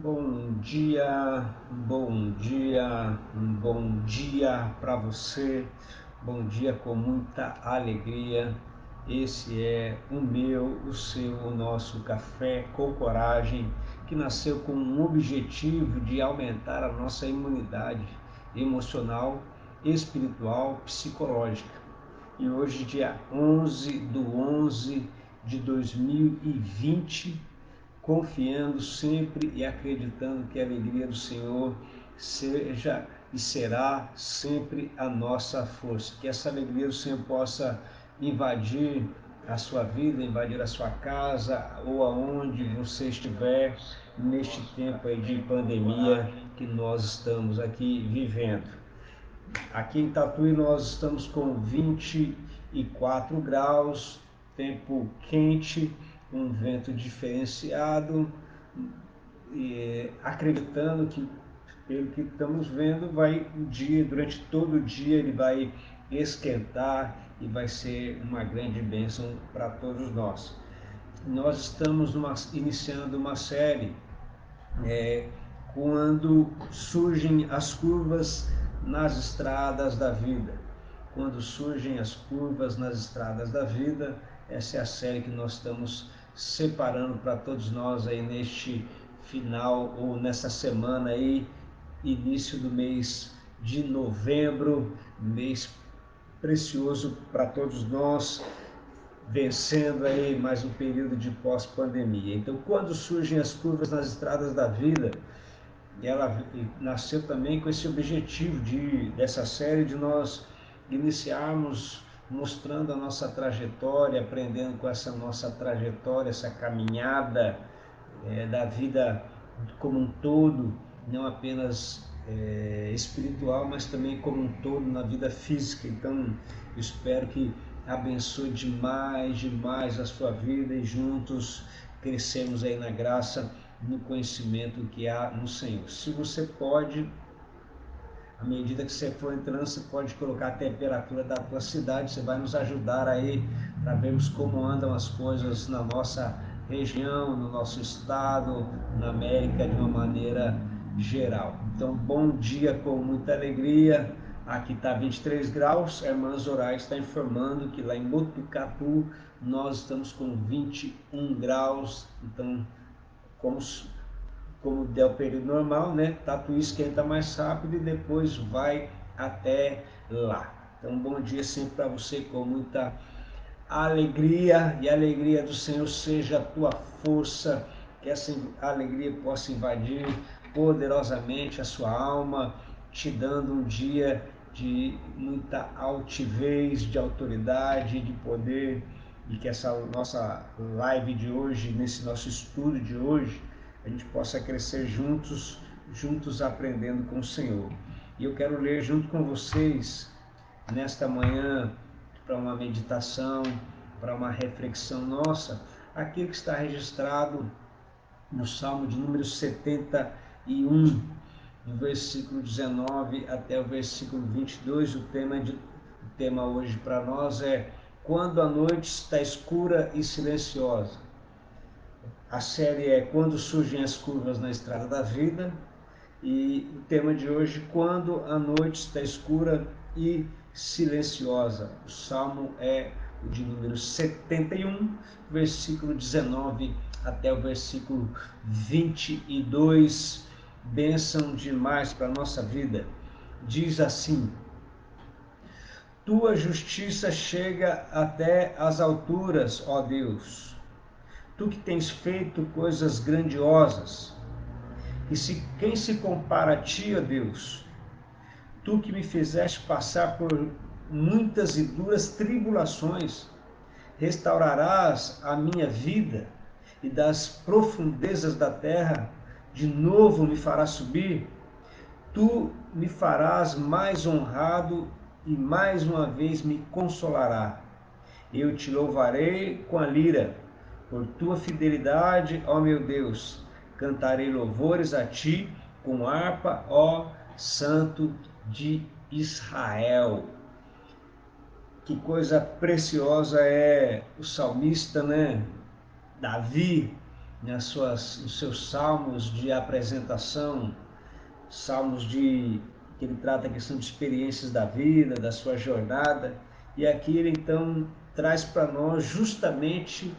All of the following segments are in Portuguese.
Bom dia, bom dia, bom dia para você, bom dia com muita alegria. Esse é o meu, o seu, o nosso Café com Coragem, que nasceu com um objetivo de aumentar a nossa imunidade emocional, espiritual, psicológica. E hoje, dia 11/11 de 2020, confiando sempre e acreditando que a alegria do Senhor seja e será sempre a nossa força. Que essa alegria do Senhor possa invadir a sua vida, invadir a sua casa ou aonde você estiver neste tempo aí de pandemia que nós estamos aqui vivendo. Aqui em Tatuí nós estamos com 24 graus, tempo quente, um vento diferenciado, acreditando que, pelo que estamos vendo, durante todo o dia ele vai esquentar e vai ser uma grande bênção para todos nós. Nós estamos iniciando uma série quando surgem as curvas nas estradas da vida. Quando surgem as curvas nas estradas da vida, essa é a série que nós estamos separando para todos nós aí neste final ou nessa semana aí, início do mês de novembro, mês precioso para todos nós, vencendo aí mais um período de pós-pandemia. Então, quando surgem as curvas nas estradas da vida, ela nasceu também com esse objetivo dessa série de nós iniciarmos mostrando a nossa trajetória, aprendendo com essa nossa trajetória, essa caminhada da vida como um todo, não apenas espiritual, mas também como um todo na vida física. Então, eu espero que abençoe demais a sua vida e juntos crescemos aí na graça, no conhecimento que há no Senhor. Se você pode, à medida que você for entrando, você pode colocar a temperatura da tua cidade, você vai nos ajudar aí para vermos como andam as coisas na nossa região, no nosso estado, na América de uma maneira geral. Então, bom dia com muita alegria. Aqui está 23 graus, a irmã Zoraia está informando que lá em Botucatu nós estamos com 21 graus, então como der o período normal, né? Tatuí esquenta mais rápido e depois vai até lá. Então, bom dia sempre para você com muita alegria, e a alegria do Senhor seja a tua força, que essa alegria possa invadir poderosamente a sua alma, te dando um dia de muita altivez, de autoridade, de poder, e que essa nossa live de hoje, nesse nosso estudo de hoje, a gente possa crescer juntos aprendendo com o Senhor. E eu quero ler junto com vocês nesta manhã, para uma meditação, para uma reflexão nossa, aquilo que está registrado no Salmo de número 71, do versículo 19 até o versículo 22. O tema hoje para nós é Quando a noite está escura e silenciosa. A série é Quando surgem as curvas na estrada da vida, e o tema de hoje, Quando a noite está escura e silenciosa. O salmo é o de número 71, versículo 19 até o versículo 22. Bênção demais para a nossa vida. Diz assim: Tua justiça chega até as alturas, ó Deus. Tu que tens feito coisas grandiosas. Quem se compara a ti, ó Deus? Tu que me fizeste passar por muitas e duras tribulações, restaurarás a minha vida e das profundezas da terra de novo me farás subir. Tu me farás mais honrado e mais uma vez me consolará. Eu te louvarei com a lira, por tua fidelidade, ó meu Deus. Cantarei louvores a ti com harpa, ó Santo de Israel. Que coisa preciosa é o salmista, né? Davi, nos seus salmos de apresentação, salmos que ele trata a questão de experiências da vida, da sua jornada, e aqui ele então traz para nós justamente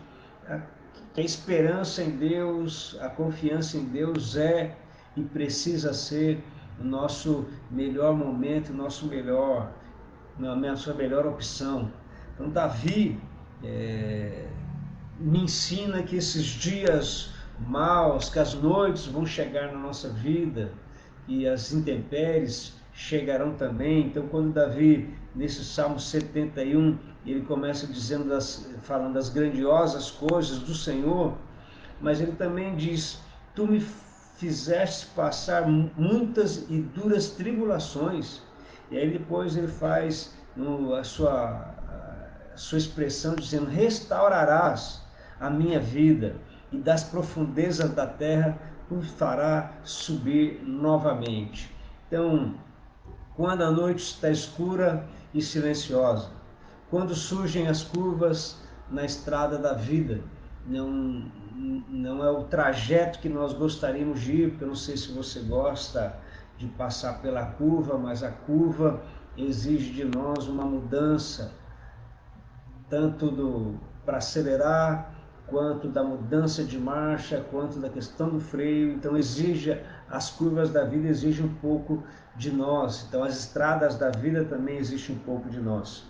que a esperança em Deus, a confiança em Deus é e precisa ser o nosso melhor momento, a nossa melhor opção. Então Davi me ensina que esses dias maus, que as noites vão chegar na nossa vida e as intempéries chegarão também. Então quando Davi, nesse Salmo 71, ele começa falando das grandiosas coisas do Senhor, mas ele também diz: tu me fizeste passar muitas e duras tribulações. E aí depois ele faz a sua expressão dizendo: restaurarás a minha vida e das profundezas da terra tu fará subir novamente. Então, quando a noite está escura e silenciosa, quando surgem as curvas na estrada da vida, não é o trajeto que nós gostaríamos de ir, porque eu não sei se você gosta de passar pela curva, mas a curva exige de nós uma mudança, tanto para acelerar, quanto da mudança de marcha, quanto da questão do freio. Então as curvas da vida exigem um pouco de nós. Então as estradas da vida também exigem um pouco de nós.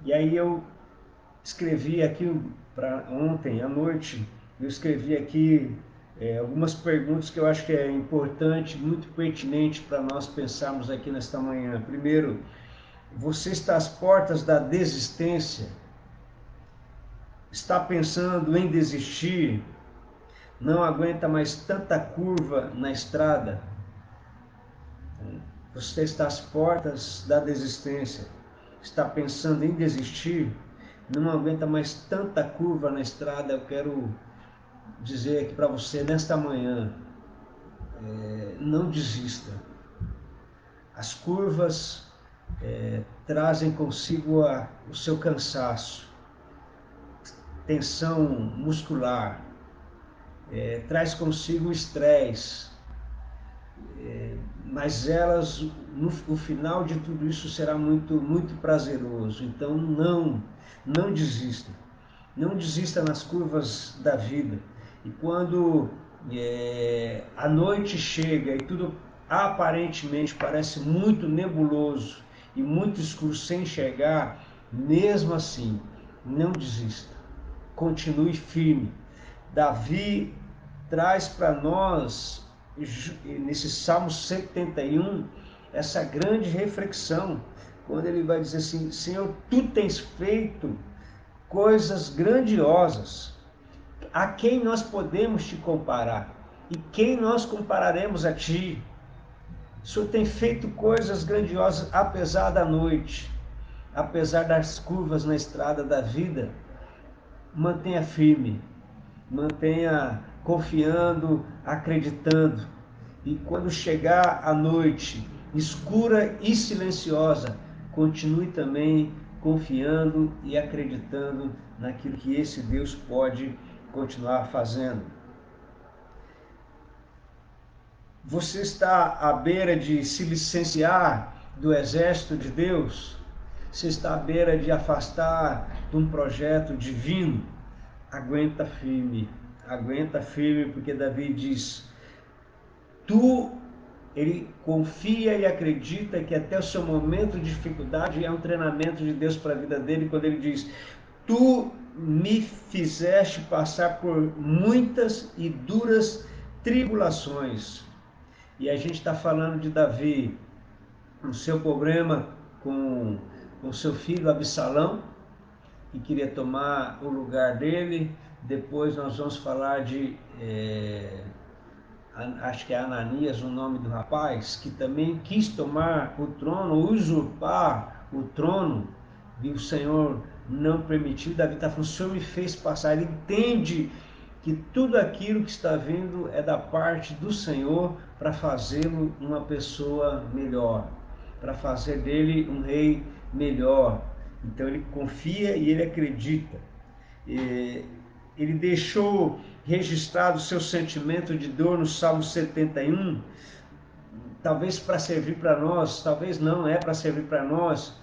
E aí eu escrevi aqui para ontem à noite, eu escrevi aqui algumas perguntas que eu acho que é importante, muito pertinente para nós pensarmos aqui nesta manhã. Primeiro, você está às portas da desistência? Está pensando em desistir? Não aguenta mais tanta curva na estrada? Você está às portas da desistência? Está pensando em desistir? Não aguenta mais tanta curva na estrada? Eu quero dizer aqui para você nesta manhã, não desista. As curvas trazem consigo o seu cansaço, tensão muscular, traz consigo o estresse, mas no final de tudo isso será muito, muito prazeroso. Então não desista. Não desista nas curvas da vida. E quando a noite chega e tudo aparentemente parece muito nebuloso e muito escuro sem enxergar, mesmo assim, não desista. Continue firme. Davi traz para nós, nesse Salmo 71, essa grande reflexão, quando ele vai dizer assim: Senhor, tu tens feito coisas grandiosas. A quem nós podemos te comparar? E quem nós compararemos a ti? O Senhor tem feito coisas grandiosas apesar da noite, apesar das curvas na estrada da vida. Mantenha firme, mantenha confiando, acreditando. E quando chegar a noite escura e silenciosa, continue também confiando e acreditando naquilo que esse Deus pode continuar fazendo. Você está à beira de se licenciar do exército de Deus? Você está à beira de afastar de um projeto divino? Aguenta firme, porque Davi diz: ele confia e acredita que até o seu momento de dificuldade é um treinamento de Deus para a vida dele, quando ele diz: tu me fizeste passar por muitas e duras tribulações. E a gente está falando de Davi, o seu problema com seu filho Absalão, que queria tomar o lugar dele. Depois nós vamos falar de acho que é Ananias o nome do rapaz, que também quis tomar o trono, usurpar o trono, e o Senhor não permitiu. Davi está falando: o Senhor me fez passar. Ele entende que tudo aquilo que está vindo é da parte do Senhor para fazê-lo uma pessoa melhor, para fazer dele um rei melhor. Então ele confia e ele acredita. ele deixou registrado o seu sentimento de dor no Salmo 71, talvez para servir para nós, talvez não é para servir para nós,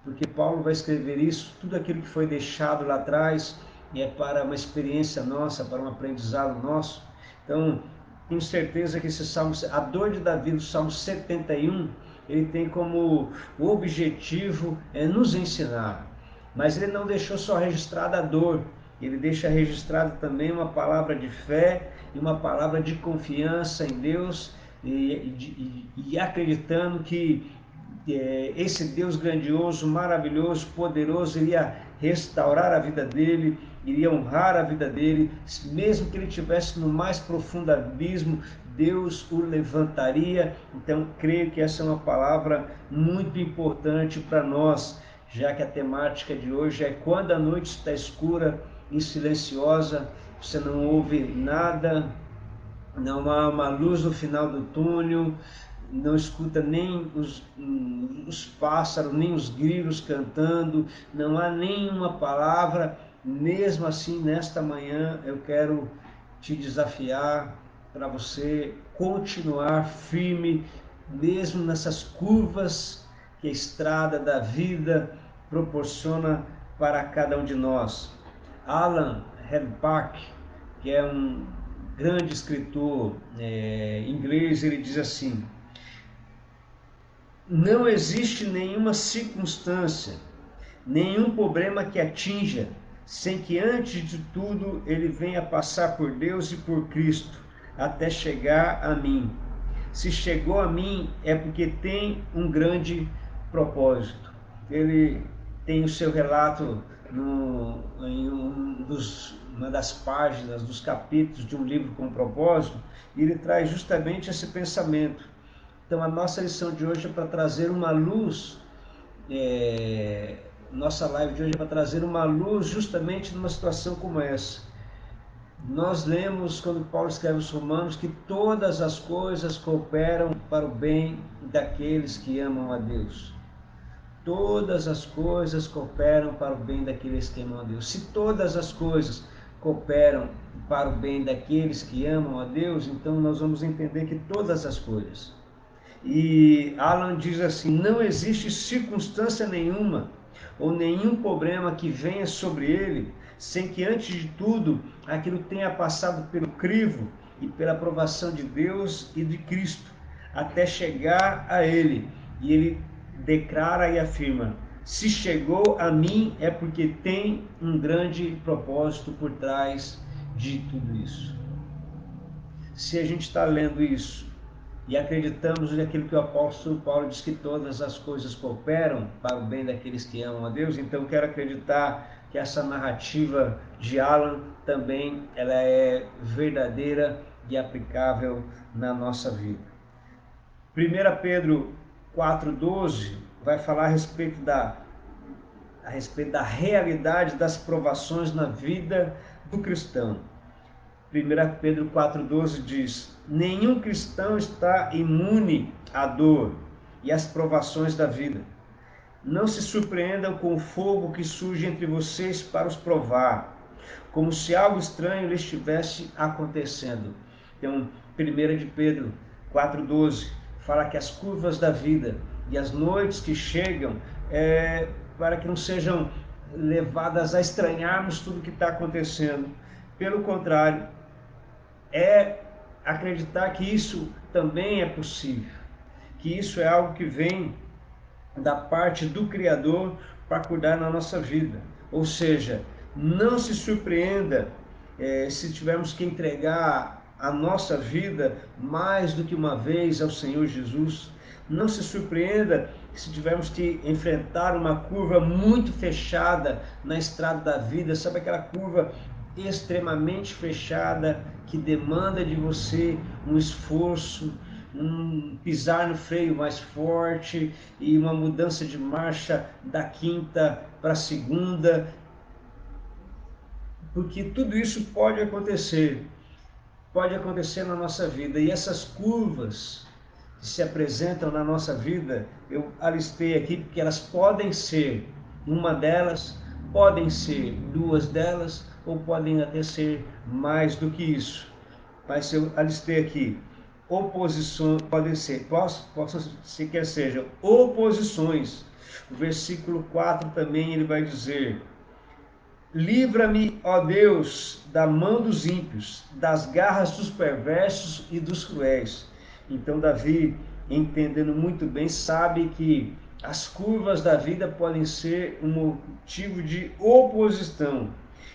porque Paulo vai escrever isso, tudo aquilo que foi deixado lá atrás é para uma experiência nossa, para um aprendizado nosso. Então, tenho certeza que esse Salmo, a dor de Davi, no Salmo 71, ele tem como objetivo nos ensinar. Mas ele não deixou só registrada a dor, ele deixa registrado também uma palavra de fé e uma palavra de confiança em Deus e acreditando que esse Deus grandioso, maravilhoso, poderoso, iria restaurar a vida dele, iria honrar a vida dele, mesmo que ele estivesse no mais profundo abismo, Deus o levantaria. Então, creio que essa é uma palavra muito importante para nós, já que a temática de hoje é quando a noite está escura e silenciosa, você não ouve nada, não há uma luz no final do túnel, não escuta nem os pássaros, nem os grilos cantando, não há nenhuma palavra. Mesmo assim, nesta manhã, eu quero te desafiar para você continuar firme, mesmo nessas curvas que a estrada da vida proporciona para cada um de nós. Alan Redpath, que é um grande escritor inglês, ele diz assim: não existe nenhuma circunstância, nenhum problema que atinja, sem que antes de tudo ele venha passar por Deus e por Cristo, até chegar a mim. Se chegou a mim é porque tem um grande propósito. Ele tem o seu relato em uma das páginas, dos capítulos de um livro com propósito, e ele traz justamente esse pensamento. Então a nossa lição de hoje é para trazer uma luz, nossa live de hoje é para trazer uma luz justamente numa situação como essa. Nós lemos, quando Paulo escreve aos Romanos, que todas as coisas cooperam para o bem daqueles que amam a Deus. Todas as coisas cooperam para o bem daqueles que amam a Deus. Se todas as coisas cooperam para o bem daqueles que amam a Deus, então nós vamos entender que todas as coisas. E Alan diz assim: não existe circunstância nenhuma ou nenhum problema que venha sobre ele sem que antes de tudo aquilo tenha passado pelo crivo e pela aprovação de Deus e de Cristo, até chegar a ele. E ele declara e afirma: se chegou a mim é porque tem um grande propósito por trás de tudo isso. Se a gente está lendo isso e acreditamos naquilo que o apóstolo Paulo diz, que todas as coisas cooperam para o bem daqueles que amam a Deus, então quero acreditar que essa narrativa de Alan também ela é verdadeira e aplicável na nossa vida. 1 Pedro 4,12 vai falar a respeito da realidade das provações na vida do cristão. 1 Pedro 4,12 diz: nenhum cristão está imune à dor e às provações da vida. Não se surpreendam com o fogo que surge entre vocês para os provar, como se algo estranho lhes estivesse acontecendo. Então, 1 de Pedro 4,12 fala que as curvas da vida e as noites que chegam para que não sejam levadas a estranharmos tudo que está acontecendo. Pelo contrário, é acreditar que isso também é possível, que isso é algo que vem da parte do Criador para cuidar na nossa vida. Ou seja, não se surpreenda se tivermos que entregar a nossa vida mais do que uma vez ao Senhor Jesus. Não se surpreenda se tivermos que enfrentar uma curva muito fechada na estrada da vida, sabe aquela curva extremamente fechada que demanda de você um esforço, um pisar no freio mais forte e uma mudança de marcha da quinta para a segunda, porque tudo isso pode acontecer na nossa vida. E essas curvas que se apresentam na nossa vida, eu alistei aqui porque elas podem ser, uma delas Podem ser duas delas ou podem até ser mais do que isso. Mas eu alistei aqui, oposições, podem ser, possa ser que sejam oposições. O versículo 4 também ele vai dizer: livra-me, ó Deus, da mão dos ímpios, das garras dos perversos e dos cruéis. Então Davi, entendendo muito bem, sabe que as curvas da vida podem ser um motivo de oposição.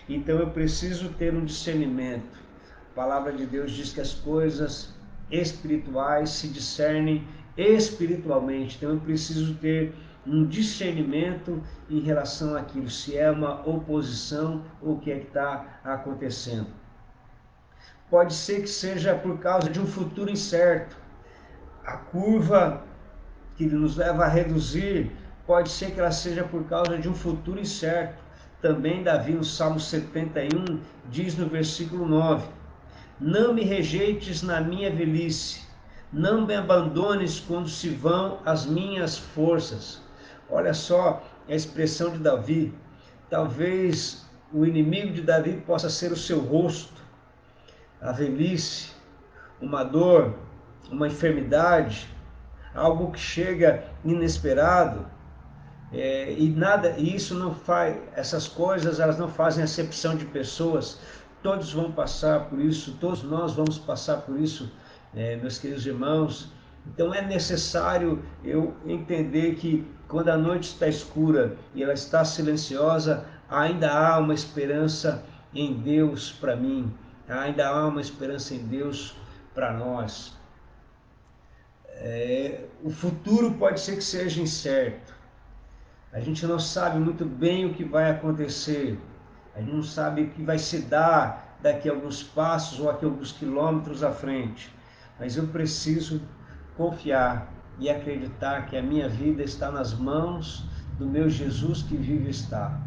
Então eu preciso ter um discernimento. A palavra de Deus diz que as coisas espirituais se discernem espiritualmente. Então eu preciso ter um discernimento em relação àquilo, se é uma oposição ou o que é que está acontecendo. Pode ser que seja por causa de um futuro incerto. A curva que nos leva a reduzir, pode ser que ela seja por causa de um futuro incerto. Também Davi, no Salmo 71, diz no versículo 9: não me rejeites na minha velhice, não me abandones quando se vão as minhas forças. Olha só a expressão de Davi. Talvez o inimigo de Davi possa ser o seu rosto, a velhice, uma dor, uma enfermidade, algo que chega inesperado. E isso não faz, essas coisas elas não fazem acepção de pessoas. Todos vão passar por isso, todos nós vamos passar por isso, meus queridos irmãos. Então é necessário eu entender que quando a noite está escura e ela está silenciosa, ainda há uma esperança em Deus para mim, ainda há uma esperança em Deus para nós. O futuro pode ser que seja incerto. A gente não sabe muito bem o que vai acontecer. A gente não sabe o que vai se dar daqui a alguns passos ou daqui a alguns quilômetros à frente. Mas eu preciso confiar e acreditar que a minha vida está nas mãos do meu Jesus que vive e está.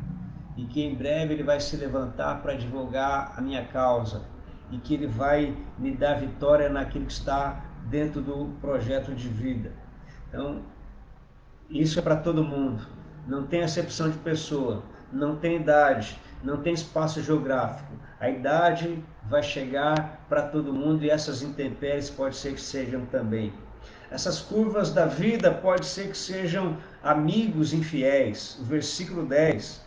E que em breve ele vai se levantar para divulgar a minha causa. E que ele vai me dar vitória naquilo que está dentro do projeto de vida. Então, isso é para todo mundo. Não tem acepção de pessoa, não tem idade, não tem espaço geográfico. A idade vai chegar para todo mundo e essas intempéries pode ser que sejam também. Essas curvas da vida pode ser que sejam amigos infiéis. O versículo 10.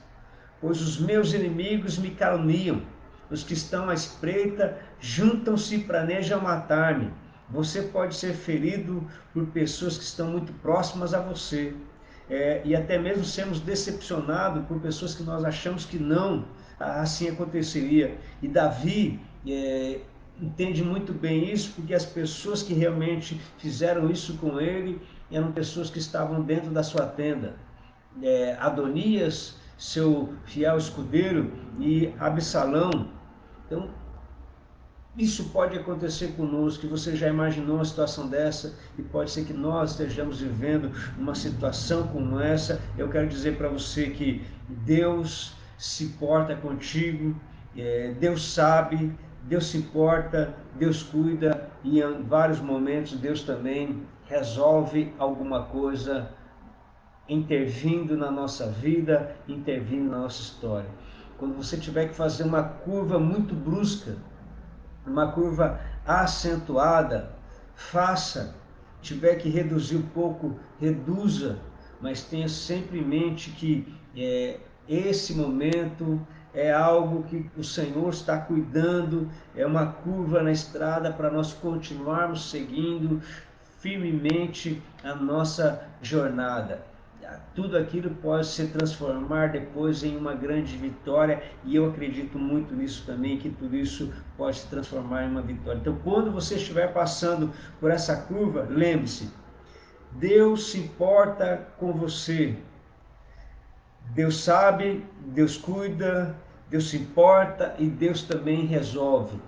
Pois os meus inimigos me caluniam, os que estão à espreita juntam-se e planejam matar-me. Você pode ser ferido por pessoas que estão muito próximas a você. E até mesmo sermos decepcionados por pessoas que nós achamos que não assim aconteceria. E Davi entende muito bem isso, porque as pessoas que realmente fizeram isso com ele eram pessoas que estavam dentro da sua tenda. Adonias, seu fiel escudeiro, e Absalão. Então, isso pode acontecer conosco, que você já imaginou uma situação dessa, e pode ser que nós estejamos vivendo uma situação como essa. Eu quero dizer para você que Deus se importa contigo, Deus sabe, Deus se importa, Deus cuida, e em vários momentos Deus também resolve alguma coisa, intervindo na nossa vida, intervindo na nossa história. Quando você tiver que fazer uma curva muito brusca, uma curva acentuada, faça. Tiver que reduzir um pouco, reduza, mas tenha sempre em mente que esse momento é algo que o Senhor está cuidando, é uma curva na estrada para nós continuarmos seguindo firmemente a nossa jornada. Tudo aquilo pode se transformar depois em uma grande vitória, e eu acredito muito nisso também, que tudo isso pode se transformar em uma vitória. Então, quando você estiver passando por essa curva, lembre-se, Deus se importa com você. Deus sabe, Deus cuida, Deus se importa e Deus também resolve.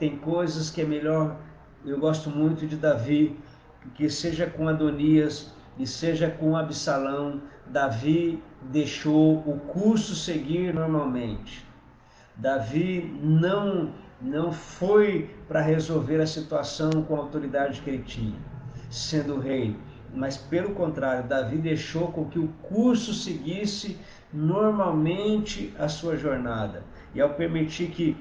Tem coisas que é melhor, eu gosto muito de Davi, que seja com Adonias e seja com Absalão, Davi deixou o curso seguir normalmente. Davi não foi para resolver a situação com a autoridade que ele tinha, sendo rei. Mas pelo contrário, Davi deixou com que o curso seguisse normalmente a sua jornada. E ao permitir que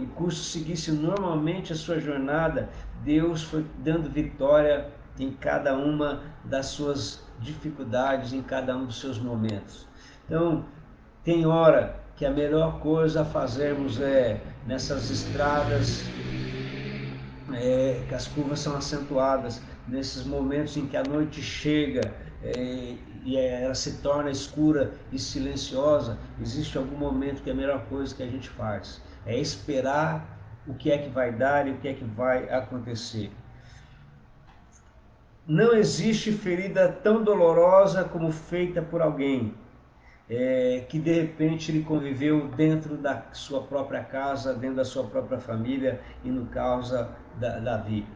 o curso seguisse normalmente a sua jornada, Deus foi dando vitória em cada uma das suas dificuldades, em cada um dos seus momentos. Então, tem hora que a melhor coisa a fazermos nessas estradas, que as curvas são acentuadas, nesses momentos em que a noite chega e ela se torna escura e silenciosa, existe algum momento que a melhor coisa que a gente faz é esperar o que é que vai dar e o que é que vai acontecer. Não existe ferida tão dolorosa como feita por alguém que de repente ele conviveu dentro da sua própria casa, dentro da sua própria família e no causa da vida.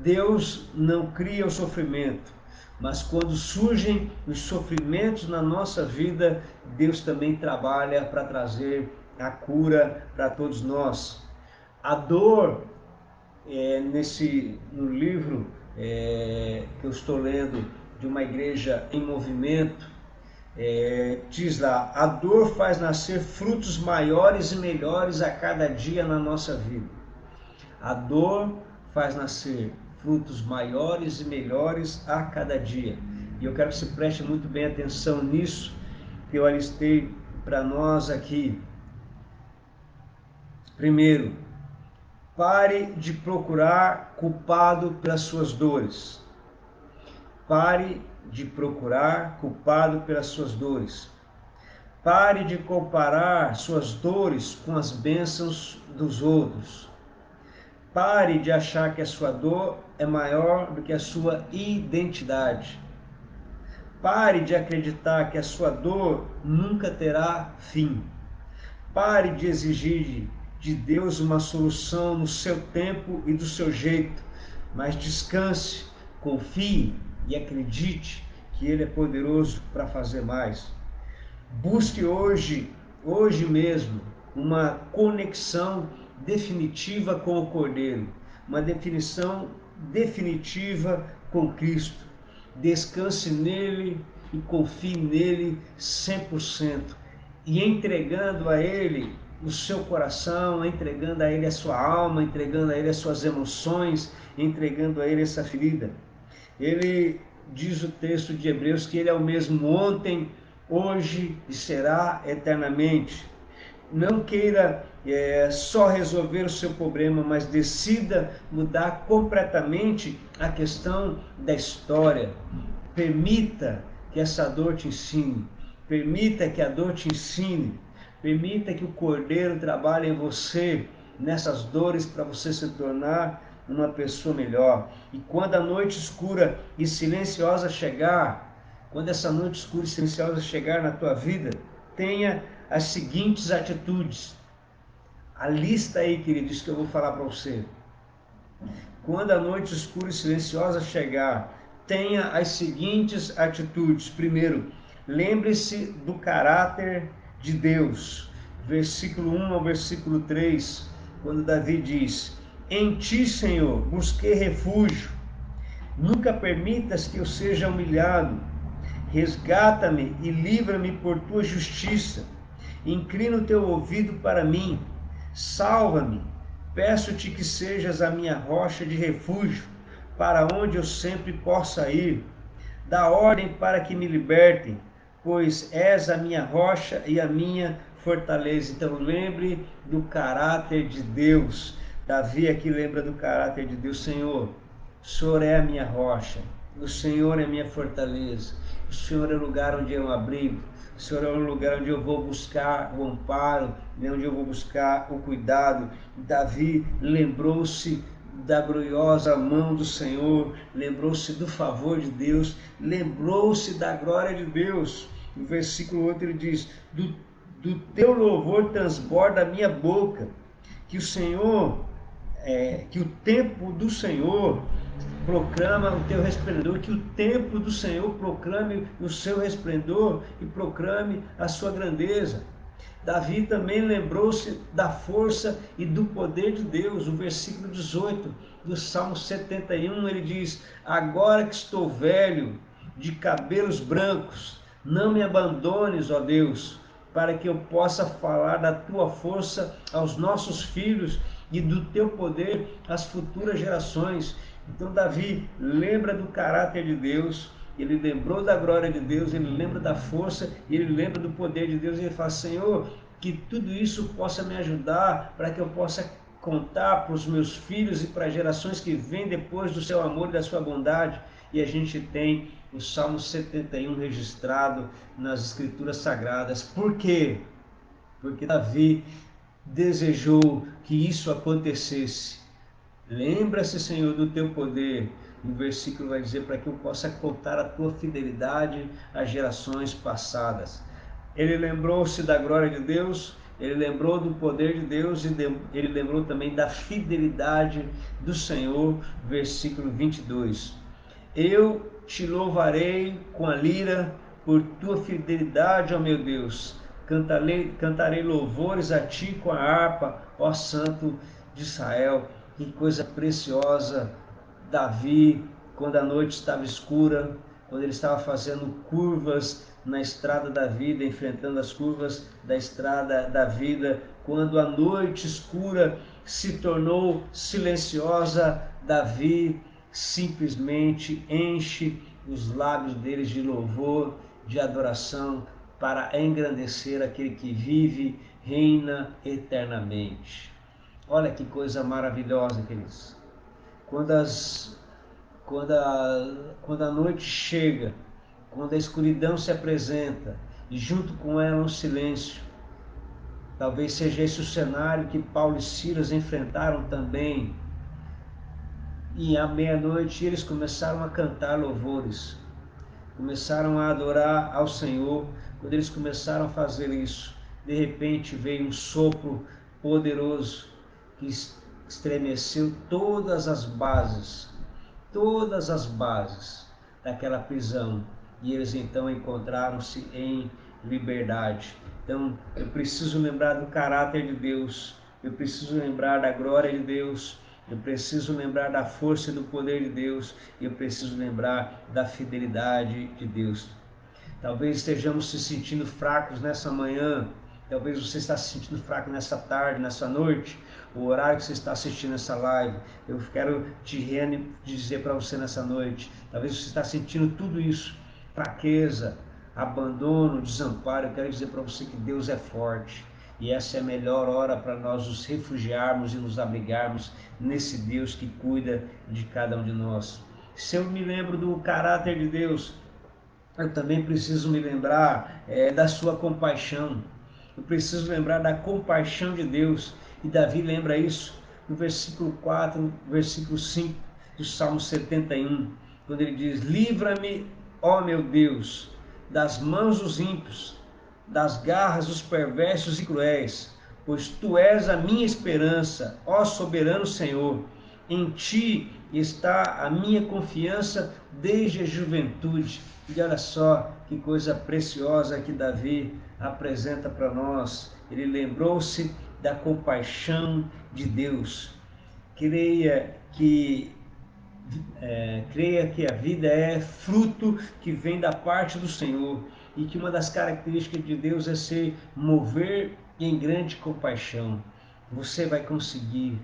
Deus não cria o sofrimento, mas quando surgem os sofrimentos na nossa vida, Deus também trabalha para trazer a cura para todos nós. A dor, no livro que eu estou lendo, de uma igreja em movimento, diz lá: a dor faz nascer frutos maiores e melhores a cada dia na nossa vida. A dor faz nascer frutos maiores e melhores a cada dia. E eu quero que você preste muito bem atenção nisso, que eu alistei para nós aqui. Primeiro, pare de procurar culpado pelas suas dores. Pare de procurar culpado pelas suas dores. Pare de comparar suas dores com as bênçãos dos outros. Pare de achar que a sua dor é maior do que a sua identidade. Pare de acreditar que a sua dor nunca terá fim. Pare de exigir de Deus uma solução no seu tempo e do seu jeito, mas descanse, confie e acredite que Ele é poderoso para fazer mais. Busque hoje mesmo, uma conexão definitiva com o Cordeiro, uma definição definitiva com Cristo. Descanse nele e confie nele 100%, e entregando a Ele o seu coração, entregando a Ele a sua alma, entregando a Ele as suas emoções, entregando a Ele essa ferida. Ele diz o texto de Hebreus que Ele é o mesmo ontem, hoje e será eternamente. Não queira só resolver o seu problema, mas decida mudar completamente a questão da história. Permita que essa dor te ensine. Permita que a dor te ensine. Permita que o Cordeiro trabalhe em você, nessas dores, para você se tornar uma pessoa melhor. E quando a noite escura e silenciosa chegar, quando essa noite escura e silenciosa chegar na tua vida, tenha as seguintes atitudes. A lista aí, queridos, que eu vou falar para você. Quando a noite escura e silenciosa chegar, tenha as seguintes atitudes. Primeiro, lembre-se do caráter de Deus. Versículo 1 ao versículo 3, quando Davi diz: em ti, Senhor, busquei refúgio. Nunca permitas que eu seja humilhado. Resgata-me e livra-me por tua justiça. Inclina o teu ouvido para mim. Salva-me. Peço-te que sejas a minha rocha de refúgio, para onde eu sempre possa ir. Dá ordem para que me libertem, pois és a minha rocha e a minha fortaleza. Então lembre do caráter de Deus. Davi aqui lembra do caráter de Deus. Senhor, o Senhor é a minha rocha, o Senhor é a minha fortaleza, o Senhor é o lugar onde eu abrigo, o Senhor é o lugar onde eu vou buscar o amparo, onde eu vou buscar o cuidado. Davi lembrou-se da gloriosa mão do Senhor, lembrou-se do favor de Deus, lembrou-se da glória de Deus. No versículo 8 ele diz: do teu louvor transborda a minha boca. Que o Senhor, que o tempo do Senhor proclama o teu resplendor, que o tempo do Senhor proclame o seu resplendor e proclame a sua grandeza. Davi também lembrou-se da força e do poder de Deus. O versículo 18 do Salmo 71, ele diz: agora que estou velho, de cabelos brancos, Não me abandones, ó Deus, para que eu possa falar da tua força aos nossos filhos e do teu poder às futuras gerações. Então Davi lembra do caráter de Deus, ele lembrou da glória de Deus, ele lembra da força, ele lembra do poder de Deus, e ele fala: Senhor, que tudo isso possa me ajudar para que eu possa contar para os meus filhos e para as gerações que vêm depois do seu amor e da sua bondade. E a gente tem o Salmo 71 registrado nas Escrituras Sagradas. Por quê? Porque Davi desejou que isso acontecesse. Lembra-se, Senhor, do teu poder. O versículo vai dizer: para que eu possa contar a tua fidelidade às gerações passadas. Ele lembrou-se da glória de Deus, ele lembrou do poder de Deus e ele lembrou também da fidelidade do Senhor. Versículo 22. Eu te louvarei com a lira por tua fidelidade, ó meu Deus. Cantarei louvores a ti com a harpa, ó Santo de Israel. Que coisa preciosa. Davi, quando a noite estava escura, quando ele estava fazendo curvas na estrada da vida, enfrentando as curvas da estrada da vida, quando a noite escura se tornou silenciosa, Davi simplesmente enche os lábios deles de louvor, de adoração, para engrandecer aquele que vive, reina eternamente. Olha que coisa maravilhosa, queridos. Quando a noite chega, quando a escuridão se apresenta e junto com ela um silêncio, talvez seja esse o cenário que Paulo e Silas enfrentaram também. E à meia-noite eles começaram a cantar louvores, começaram a adorar ao Senhor. Quando eles começaram a fazer isso, de repente veio um sopro poderoso que estremeceu todas as bases daquela prisão, e eles então encontraram-se em liberdade. Então eu preciso lembrar do caráter de Deus, eu preciso lembrar da glória de Deus, eu preciso lembrar da força e do poder de Deus, e eu preciso lembrar da fidelidade de Deus. Talvez estejamos se sentindo fracos nessa manhã, talvez você está se sentindo fraco nessa tarde, nessa noite, o horário que você está assistindo essa live. Eu quero te dizer para você nessa noite, talvez você está sentindo tudo isso, fraqueza, abandono, desamparo. Eu quero dizer para você que Deus é forte. E essa é a melhor hora para nós nos refugiarmos e nos abrigarmos nesse Deus que cuida de cada um de nós. Se eu me lembro do caráter de Deus, eu também preciso me lembrar da sua compaixão. Eu preciso lembrar da compaixão de Deus. E Davi lembra isso no versículo 4, versículo 5 do Salmo 71, quando ele diz: livra-me, ó meu Deus, das mãos dos ímpios, das garras dos perversos e cruéis, pois tu és a minha esperança, ó soberano Senhor. Em ti está a minha confiança desde a juventude. E olha só que coisa preciosa que Davi apresenta para nós. Ele lembrou-se da compaixão de Deus. Creia que a vida é fruto que vem da parte do Senhor, e que uma das características de Deus é se mover em grande compaixão. Você vai conseguir,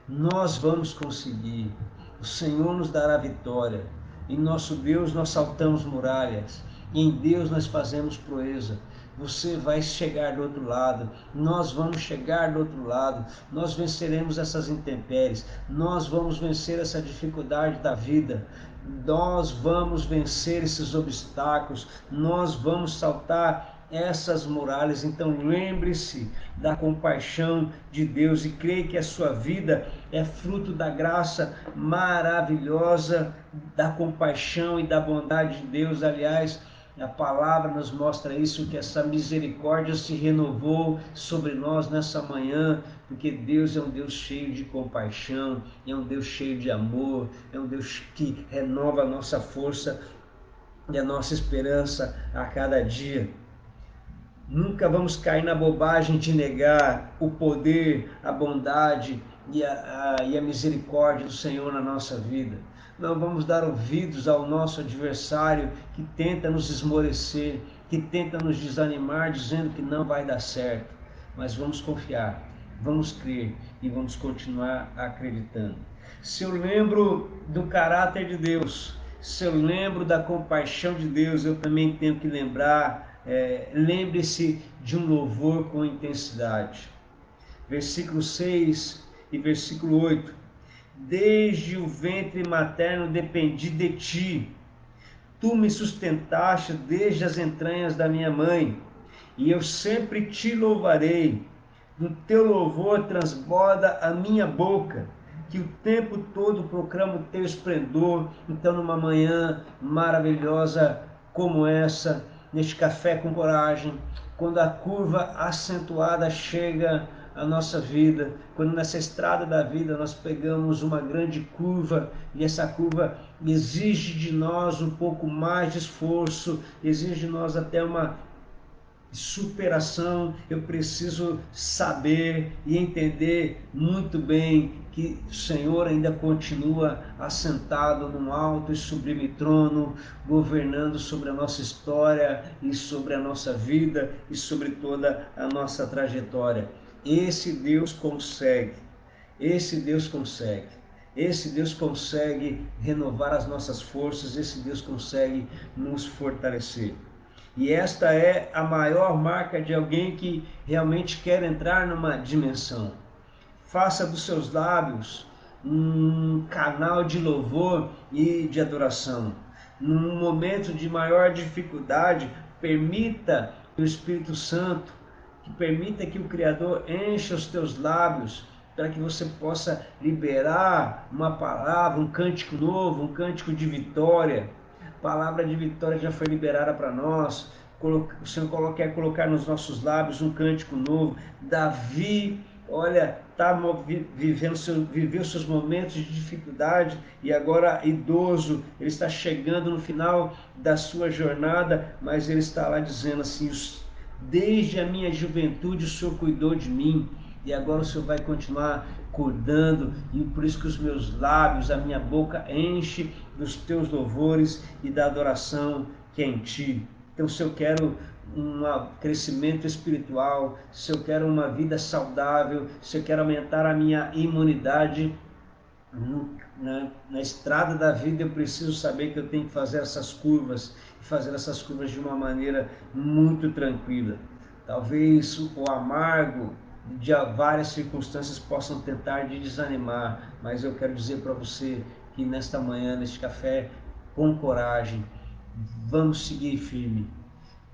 nós vamos conseguir, o Senhor nos dará vitória. Em nosso Deus nós saltamos muralhas, e em Deus nós fazemos proeza. Você vai chegar do outro lado, nós vamos chegar do outro lado, nós venceremos essas intempéries, nós vamos vencer essa dificuldade da vida, nós vamos vencer esses obstáculos, nós vamos saltar essas muralhas. Então lembre-se da compaixão de Deus e creia que a sua vida é fruto da graça maravilhosa, da compaixão e da bondade de Deus. Aliás, a palavra nos mostra isso, que essa misericórdia se renovou sobre nós nessa manhã, porque Deus é um Deus cheio de compaixão, é um Deus cheio de amor, é um Deus que renova a nossa força e a nossa esperança a cada dia. Nunca vamos cair na bobagem de negar o poder, a bondade e a misericórdia do Senhor na nossa vida. Não vamos dar ouvidos ao nosso adversário que tenta nos esmorecer, que tenta nos desanimar dizendo que não vai dar certo, mas vamos confiar, vamos crer e vamos continuar acreditando. Se eu lembro do caráter de Deus, se eu lembro da compaixão de Deus, eu também tenho que lembrar, lembre-se de um louvor com intensidade. Versículo 6 e versículo 8. Desde o ventre materno dependi de ti, tu me sustentaste desde as entranhas da minha mãe, e eu sempre te louvarei. Do teu louvor transborda a minha boca, que o tempo todo proclamo o teu esplendor. Então, numa manhã maravilhosa como essa, neste café com coragem, quando a curva acentuada chega à nossa vida, quando nessa estrada da vida nós pegamos uma grande curva e essa curva exige de nós um pouco mais de esforço, exige de nós até uma superação, eu preciso saber e entender muito bem que o Senhor ainda continua assentado num alto e sublime trono, governando sobre a nossa história e sobre a nossa vida e sobre toda a nossa trajetória. Esse Deus consegue, esse Deus consegue. Esse Deus consegue renovar as nossas forças, esse Deus consegue nos fortalecer. E esta é a maior marca de alguém que realmente quer entrar numa dimensão. Faça dos seus lábios um canal de louvor e de adoração. Num momento de maior dificuldade, permita que o Espírito Santo, que permita que o Criador encha os teus lábios, para que você possa liberar uma palavra, um cântico novo, um cântico de vitória. Palavra de vitória já foi liberada para nós. O Senhor quer colocar nos nossos lábios um cântico novo. Davi, olha, viveu seus momentos de dificuldade e agora idoso, ele está chegando no final da sua jornada, mas ele está lá dizendo assim: desde a minha juventude o Senhor cuidou de mim, e agora o Senhor vai continuar cuidando, e por isso que os meus lábios, a minha boca enche dos teus louvores e da adoração que é em ti. Então, se eu quero um crescimento espiritual, se eu quero uma vida saudável, se eu quero aumentar a minha imunidade na estrada da vida, eu preciso saber que eu tenho que fazer essas curvas, e fazer essas curvas de uma maneira muito tranquila. Talvez o amargo de várias circunstâncias possam tentar de desanimar, mas eu quero dizer para você que nesta manhã, neste café com coragem, vamos seguir firme,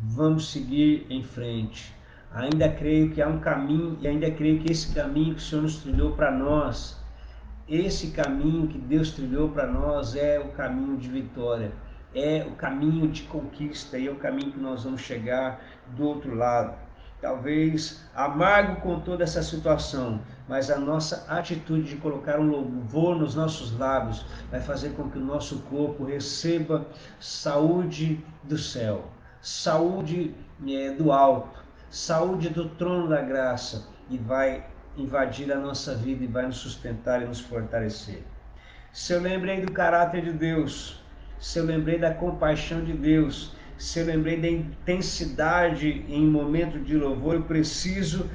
vamos seguir em frente. Ainda creio que há um caminho, e ainda creio que esse caminho que o Senhor nos trilhou para nós, esse caminho que Deus trilhou para nós é o caminho de vitória, é o caminho de conquista, e é o caminho que nós vamos chegar do outro lado. Talvez amargo com toda essa situação, mas a nossa atitude de colocar um louvor nos nossos lábios vai fazer com que o nosso corpo receba saúde do céu, saúde do alto, saúde do trono da graça, e vai invadir a nossa vida e vai nos sustentar e nos fortalecer. Se eu lembrei do caráter de Deus, se eu lembrei da compaixão de Deus, se eu lembrei da intensidade em momento de louvor, eu preciso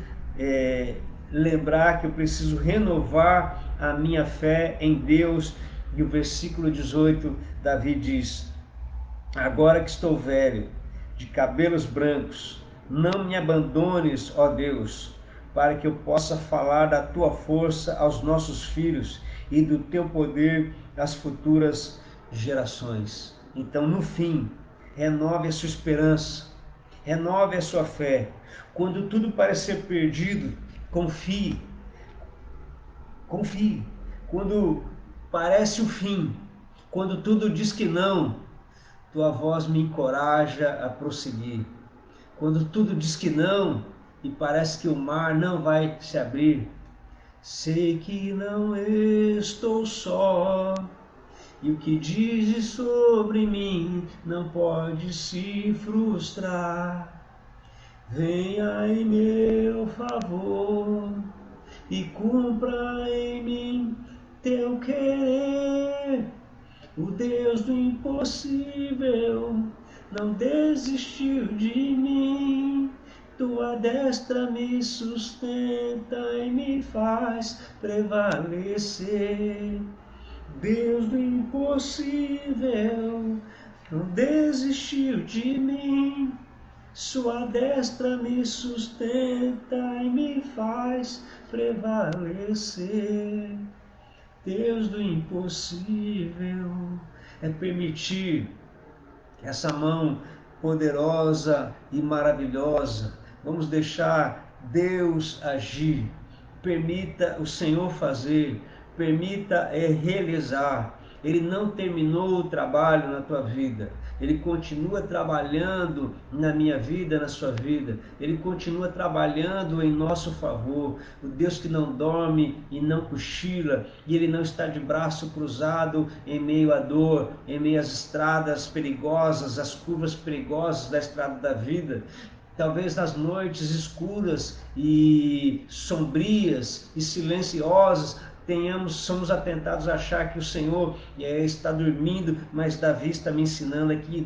lembrar que eu preciso renovar a minha fé em Deus. E o versículo 18, Davi diz: agora que estou velho, de cabelos brancos, não me abandones, ó Deus, para que eu possa falar da tua força aos nossos filhos e do teu poder às futuras gerações. Então, no fim, renove a sua esperança, renove a sua fé. Quando tudo parecer perdido, confie. Confie. Quando parece o fim, quando tudo diz que não, tua voz me encoraja a prosseguir. Quando tudo diz que não e parece que o mar não vai se abrir, sei que não estou só, e o que dizes sobre mim não pode se frustrar. Venha em meu favor e cumpra em mim teu querer. O Deus do impossível não desistiu de mim. Tua destra me sustenta e me faz prevalecer. Deus do impossível não desistiu de mim. Sua destra me sustenta e me faz prevalecer. Deus do impossível. É permitir que essa mão poderosa e maravilhosa, vamos deixar Deus agir. Permita o Senhor fazer, permita realizar. Ele não terminou o trabalho na tua vida. Ele continua trabalhando na minha vida, na sua vida. Ele continua trabalhando em nosso favor. O Deus que não dorme e não cochila, e Ele não está de braço cruzado em meio à dor, em meio às estradas perigosas, às curvas perigosas da estrada da vida. Talvez nas noites escuras e sombrias e silenciosas, somos atentados a achar que o Senhor está dormindo, mas Davi está me ensinando aqui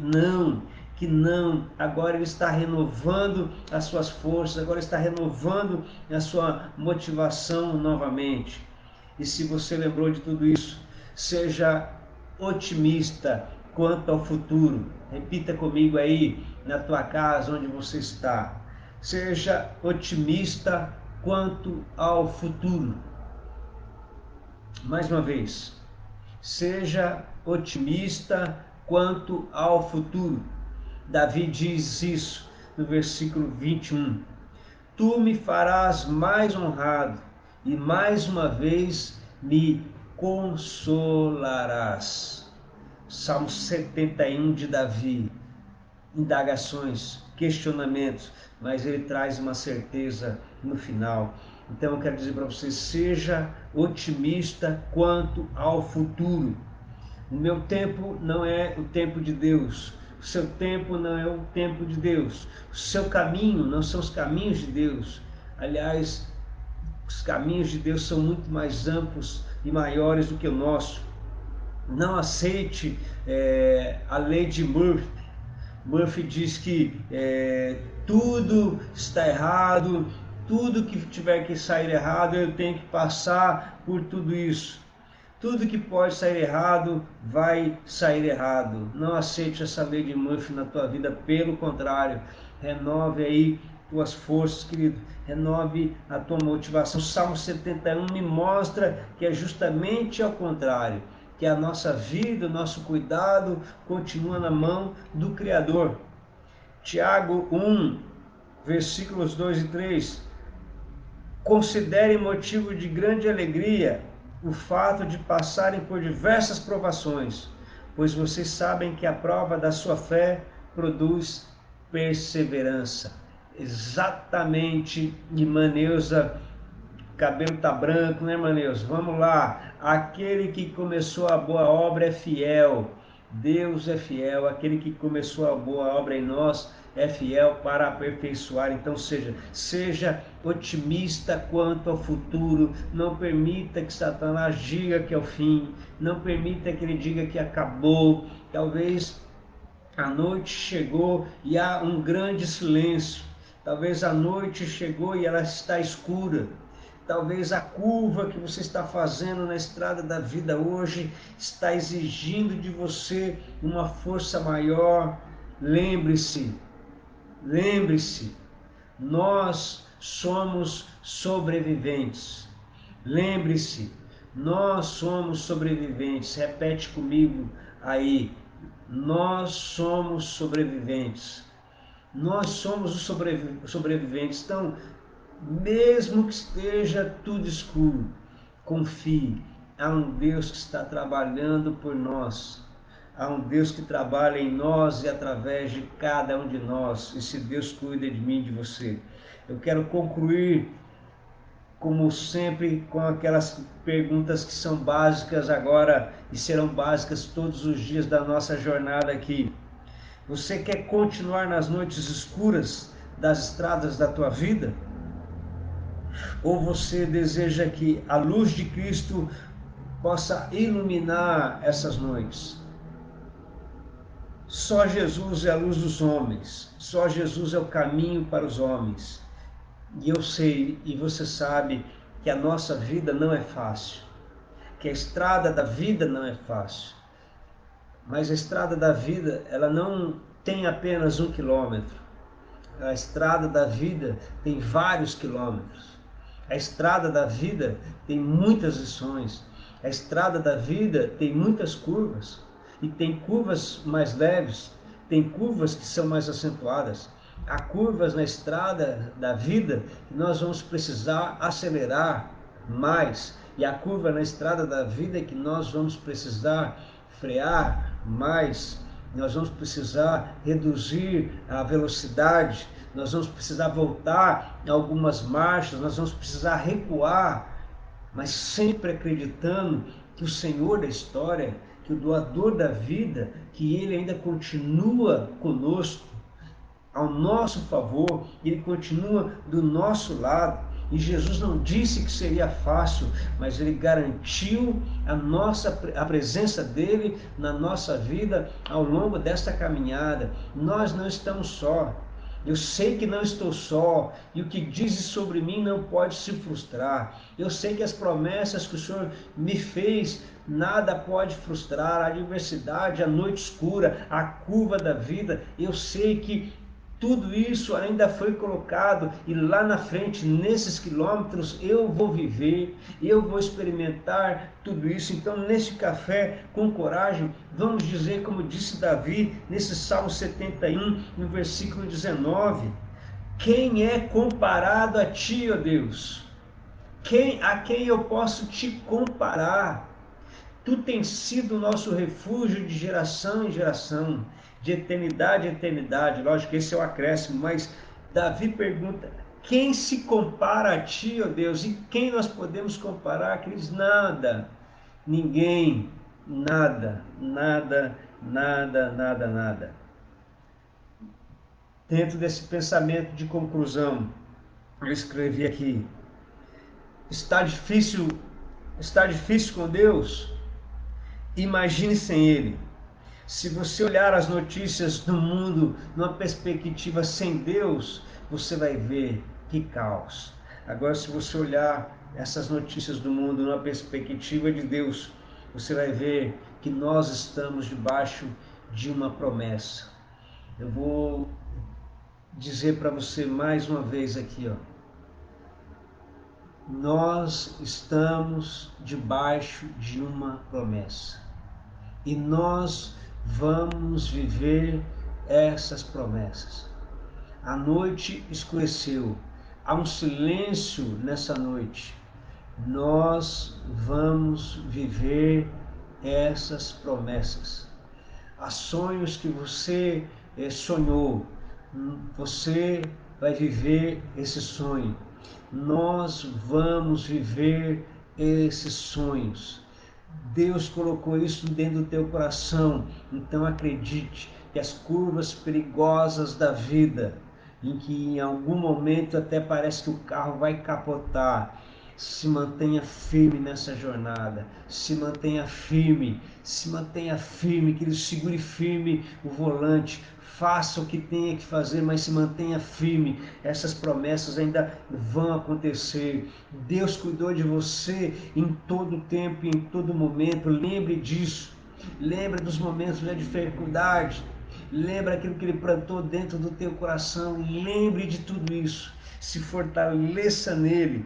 que não, agora ele está renovando as suas forças, agora está renovando a sua motivação novamente. E se você lembrou de tudo isso, seja otimista quanto ao futuro. Repita comigo aí na tua casa onde você está. Seja otimista quanto ao futuro. Mais uma vez, seja otimista quanto ao futuro. Davi diz isso no versículo 21. Tu me farás mais honrado e mais uma vez me consolarás. Salmo 71 de Davi. Indagações, questionamentos, mas ele traz uma certeza no final. Então eu quero dizer para você, seja otimista quanto ao futuro. O meu tempo não é o tempo de Deus. O seu tempo não é o tempo de Deus. O seu caminho não são os caminhos de Deus. Aliás, os caminhos de Deus são muito mais amplos e maiores do que o nosso. Não aceite a lei de Murphy. Murphy diz que tudo está errado, tudo que tiver que sair errado, eu tenho que passar por tudo isso. Tudo que pode sair errado, vai sair errado. Não aceite essa lei de Murphy na tua vida, pelo contrário, renove aí tuas forças, querido, renove a tua motivação. O Salmo 71 me mostra que é justamente ao contrário, que a nossa vida, o nosso cuidado continua na mão do Criador. Tiago 1, versículos 2 e 3. Considerem motivo de grande alegria o fato de passarem por diversas provações, pois vocês sabem que a prova da sua fé produz perseverança. Exatamente, irmã Neuza, o cabelo tá branco, né, irmã Neuza? Vamos lá, aquele que começou a boa obra é fiel, Deus é fiel, aquele que começou a boa obra em nós é fiel para aperfeiçoar. Então seja otimista quanto ao futuro. Não permita que Satanás diga que é o fim. Não permita que ele diga que acabou. Talvez a noite chegou e há um grande silêncio. Talvez a noite chegou e ela está escura. Talvez a curva que você está fazendo na estrada da vida hoje está exigindo de você uma força maior. Lembre-se, nós somos sobreviventes. Lembre-se, nós somos sobreviventes. Repete comigo aí, nós somos sobreviventes. Nós somos os sobreviventes. Então, mesmo que esteja tudo escuro, confie, há um Deus que está trabalhando por nós. Há um Deus que trabalha em nós e através de cada um de nós. Esse Deus cuida de mim e de você. Eu quero concluir, como sempre, com aquelas perguntas que são básicas agora e serão básicas todos os dias da nossa jornada aqui. Você quer continuar nas noites escuras das estradas da tua vida? Ou você deseja que a luz de Cristo possa iluminar essas noites? Só Jesus é a luz dos homens, só Jesus é o caminho para os homens. E eu sei, e você sabe, que a nossa vida não é fácil, que a estrada da vida não é fácil. Mas a estrada da vida, ela não tem apenas 1 quilômetro. A estrada da vida tem vários quilômetros. A estrada da vida tem muitas lições. A estrada da vida tem muitas curvas. E tem curvas mais leves, tem curvas que são mais acentuadas. Há curvas na estrada da vida que nós vamos precisar acelerar mais. E há curva na estrada da vida que nós vamos precisar frear mais. Nós vamos precisar reduzir a velocidade, nós vamos precisar voltar em algumas marchas, nós vamos precisar recuar, mas sempre acreditando que o Senhor da história, que o doador da vida, que Ele ainda continua conosco, ao nosso favor, Ele continua do nosso lado. E Jesus não disse que seria fácil, mas Ele garantiu a presença dEle na nossa vida ao longo desta caminhada. Nós não estamos só. Eu sei que não estou só, e o que dizes sobre mim não pode se frustrar. Eu sei que as promessas que o Senhor me fez, nada pode frustrar. A adversidade, a noite escura, a curva da vida, eu sei que tudo isso ainda foi colocado, e lá na frente, nesses quilômetros, eu vou viver, eu vou experimentar tudo isso. Então, nesse café, com coragem, vamos dizer, como disse Davi, nesse Salmo 71, no versículo 19, quem é comparado a ti, ó Deus? A quem eu posso te comparar? Tu tens sido o nosso refúgio de geração em geração, de eternidade em eternidade. Lógico que esse é o acréscimo, mas Davi pergunta, quem se compara a ti, ó Deus? E quem nós podemos comparar? Queridos, nada, ninguém, nada, nada, nada, nada, nada. Dentro desse pensamento de conclusão, eu escrevi aqui, está difícil com Deus? Imagine sem Ele. Se você olhar as notícias do mundo numa perspectiva sem Deus, você vai ver que caos. Agora, se você olhar essas notícias do mundo numa perspectiva de Deus, você vai ver que nós estamos debaixo de uma promessa. Eu vou dizer para você mais uma vez aqui, ó. Nós estamos debaixo de uma promessa. E nós vamos viver essas promessas. A noite escureceu, há um silêncio nessa noite. Nós vamos viver essas promessas. Há sonhos que você sonhou, você vai viver esse sonho. Nós vamos viver esses sonhos. Deus colocou isso dentro do teu coração, então acredite que as curvas perigosas da vida, em que em algum momento até parece que o carro vai capotar, se mantenha firme nessa jornada, se mantenha firme, que ele segure firme o volante, faça o que tenha que fazer, mas se mantenha firme, essas promessas ainda vão acontecer. Deus cuidou de você em todo tempo e em todo momento, lembre disso, lembre dos momentos de dificuldade, lembre aquilo que Ele plantou dentro do teu coração, lembre de tudo isso, se fortaleça nele,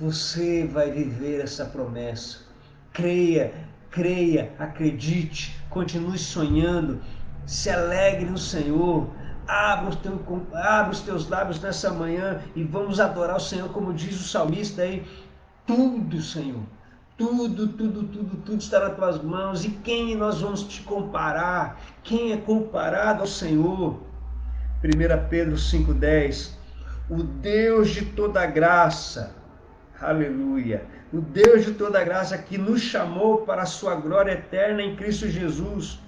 você vai viver essa promessa. Creia, acredite, continue sonhando, se alegre no Senhor, abra os teus lábios nessa manhã e vamos adorar o Senhor, como diz o salmista aí, tudo, Senhor, tudo está nas tuas mãos. E quem nós vamos te comparar? Quem é comparado ao Senhor? 1 Pedro 5,10, o Deus de toda graça, aleluia, o Deus de toda graça que nos chamou para a sua glória eterna em Cristo Jesus,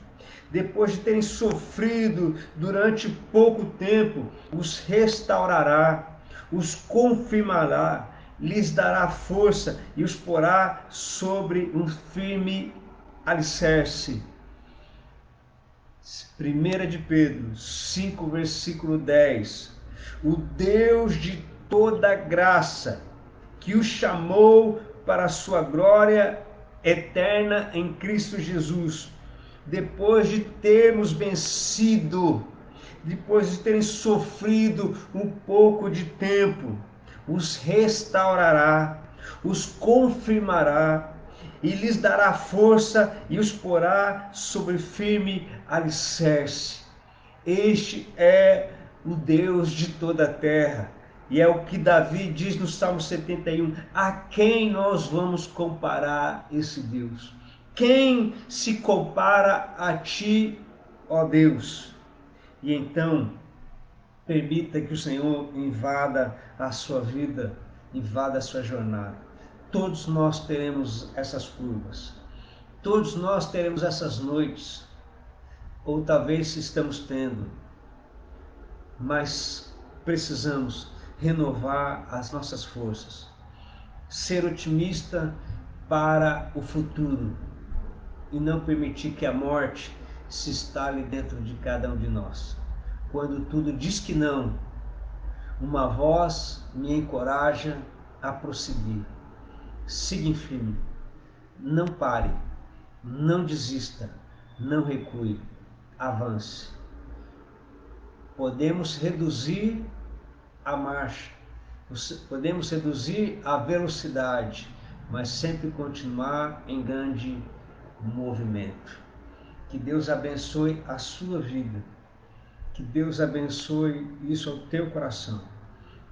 depois de terem sofrido durante pouco tempo, os restaurará, os confirmará, lhes dará força e os porá sobre um firme alicerce. 1 de Pedro 5, versículo 10. O Deus de toda graça, que o chamou para a sua glória eterna em Cristo Jesus, depois de termos vencido, depois de terem sofrido um pouco de tempo, os restaurará, os confirmará e lhes dará força e os porá sobre firme alicerce. Este é o Deus de toda a terra. E é o que Davi diz no Salmo 71. A quem nós vamos comparar esse Deus? Quem se compara a ti, ó Deus? E então, permita que o Senhor invada a sua vida, invada a sua jornada. Todos nós teremos essas curvas. Todos nós teremos essas noites. Ou talvez estamos tendo. Mas precisamos renovar as nossas forças. Ser otimista para o futuro. E não permitir que a morte se instale dentro de cada um de nós. Quando tudo diz que não, uma voz me encoraja a prosseguir. Siga em firme, não pare, não desista, não recue, avance. Podemos reduzir a marcha, podemos reduzir a velocidade, mas sempre continuar em grande movimento. Que Deus abençoe a sua vida. Que Deus abençoe isso ao teu coração.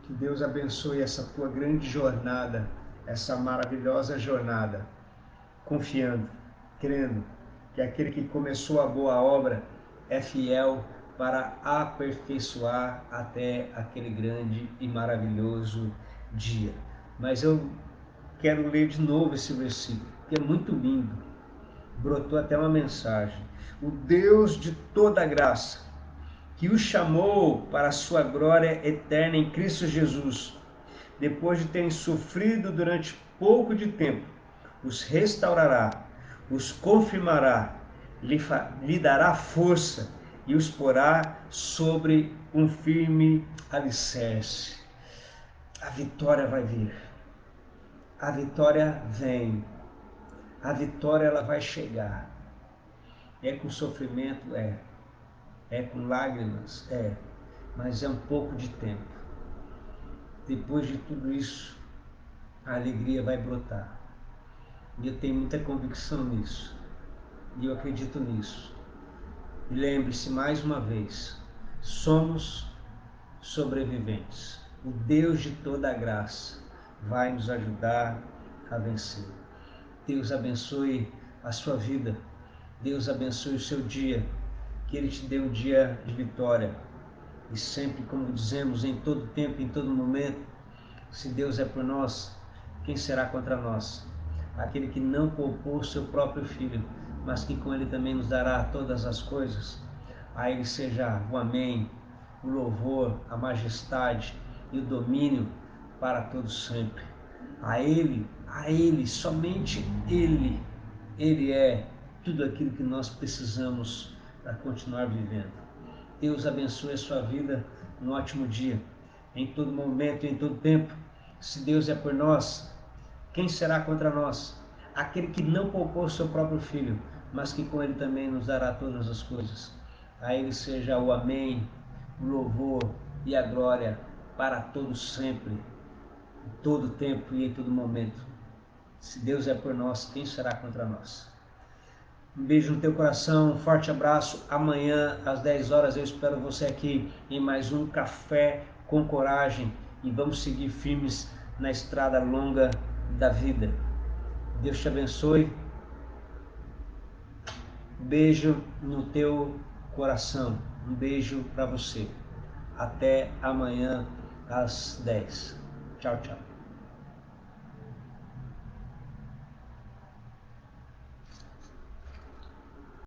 Que Deus abençoe essa tua grande jornada, essa maravilhosa jornada, confiando, crendo que aquele que começou a boa obra é fiel para aperfeiçoar até aquele grande e maravilhoso dia. Mas eu quero ler de novo esse versículo, que é muito lindo. Brotou até uma mensagem. O Deus de toda graça, que o chamou para a sua glória eterna em Cristo Jesus, depois de terem sofrido durante pouco de tempo, os restaurará, os confirmará, lhe dará força e os porá sobre um firme alicerce. A vitória vai vir. A vitória vem. A vitória ela vai chegar. É com sofrimento? É com lágrimas? Mas é um pouco de tempo. Depois de tudo isso, a alegria vai brotar. E eu tenho muita convicção nisso. E eu acredito nisso. E lembre-se mais uma vez, somos sobreviventes. O Deus de toda a graça vai nos ajudar a vencer. Deus abençoe a sua vida. Deus abençoe o seu dia. Que Ele te dê um dia de vitória. E sempre, como dizemos, em todo tempo, em todo momento, se Deus é por nós, quem será contra nós? Aquele que não poupou seu próprio Filho, mas que com Ele também nos dará todas as coisas. A Ele seja o amém, o louvor, a majestade e o domínio para todos sempre. A Ele, somente Ele é tudo aquilo que nós precisamos para continuar vivendo. Deus abençoe a sua vida, um ótimo dia, em todo momento e em todo tempo. Se Deus é por nós, quem será contra nós? Aquele que não poupou seu próprio Filho, mas que com Ele também nos dará todas as coisas. A Ele seja o amém, o louvor e a glória para todos sempre, em todo tempo e em todo momento. Se Deus é por nós, quem será contra nós? Um beijo no teu coração, um forte abraço. Amanhã às 10 horas eu espero você aqui em mais um Café com Coragem e vamos seguir firmes na estrada longa da vida. Deus te abençoe. Um beijo no teu coração. Um beijo para você. Até amanhã às 10. Tchau, tchau.